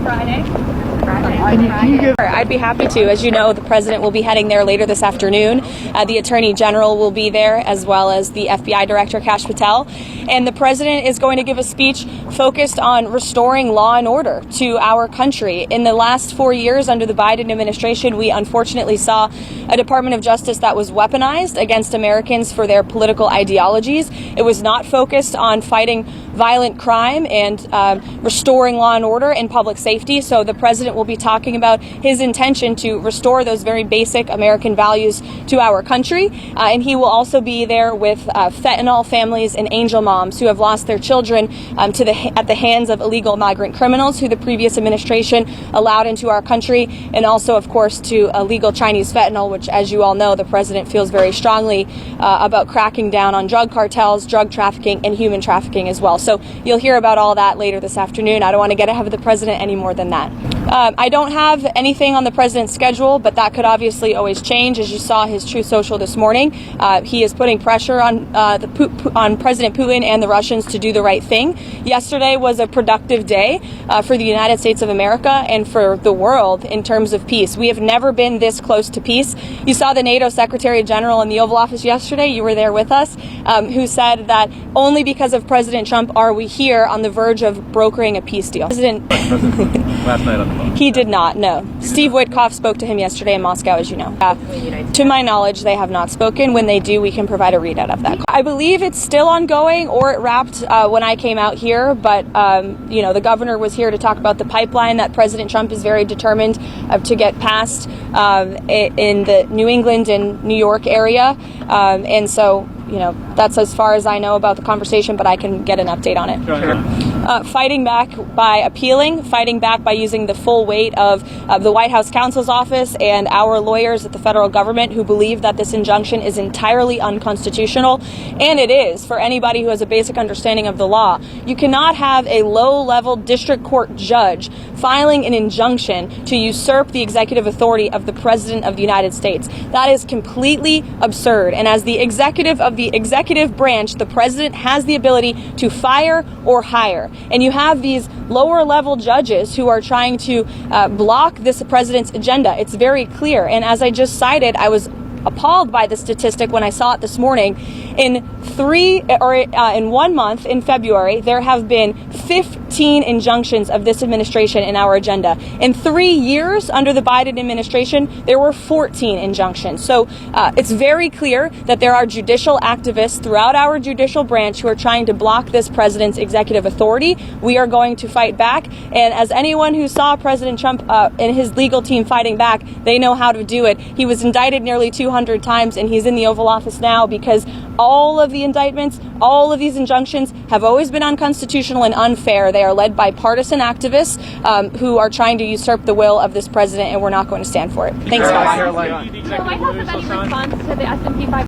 Friday. I'd be happy to. As you know, the president will be heading there later this afternoon. The Attorney General will be there, as well as the FBI Director, Kash Patel. And the president is going to give a speech focused on restoring law and order to our country. In the last 4 years under the Biden administration, we unfortunately saw a Department of Justice that was weaponized against Americans for their political ideologies. It was not focused on fighting violent crime and restoring law and order and public safety. So the president will be talking about his intention to restore those very basic American values to our country. And he will also be there with fentanyl families and angel moms who have lost their children at the hands of illegal migrant criminals who the previous administration allowed into our country, and also, of course, to illegal Chinese fentanyl, which, as you all know, the president feels very strongly about cracking down on drug cartels, drug trafficking, and human trafficking as well. So you'll hear about all that later this afternoon. I don't want to get ahead of the president any more than that. I don't have anything on the president's schedule, but that could obviously always change. As you saw his Truth Social this morning, he is putting pressure on President Putin and the Russians to do the right thing. Yesterday was a productive day for the United States of America and for the world in terms of peace. We have never been this close to peace. You saw the NATO Secretary General in the Oval Office yesterday. You were there with us, who said that only because of President Trump are we here on the verge of brokering a peace deal. President last night on the phone. He did not, no. Steve Witkoff spoke to him yesterday in Moscow, as you know. To my knowledge, they have not spoken. When they do, we can provide a readout of that. I believe it's still ongoing, or it wrapped when I came out here, but you know, the governor was here to talk about the pipeline that President Trump is very determined to get passed in the New England and New York area. And so, you know, that's as far as I know about the conversation, but I can get an update on it. Sure. Fighting back by appealing, fighting back by using the full weight of the White House counsel's office and our lawyers at the federal government who believe that this injunction is entirely unconstitutional. And it is, for anybody who has a basic understanding of the law. You cannot have a low-level district court judge filing an injunction to usurp the executive authority of the President of the United States. That is completely absurd. And as the executive of the executive branch, the President has the ability to fire or hire. And you have these lower-level judges who are trying to block this president's agenda. It's very clear. And as I just cited, I was appalled by the statistic when I saw it this morning. In 1 month, in February, there have been 15 injunctions of this administration in our agenda. In 3 years under the Biden administration, there were 14 injunctions. So it's very clear that there are judicial activists throughout our judicial branch who are trying to block this president's executive authority. We are going to fight back. And as anyone who saw President Trump and his legal team fighting back, they know how to do it. He was indicted nearly 200 times, and he's in the Oval Office now because all of the indictments, all of these injunctions have always been unconstitutional and unfair. They are led by partisan activists who are trying to usurp the will of this president, and we're not going to stand for it. Thanks, guys. So the White House have any response to the S&P 500?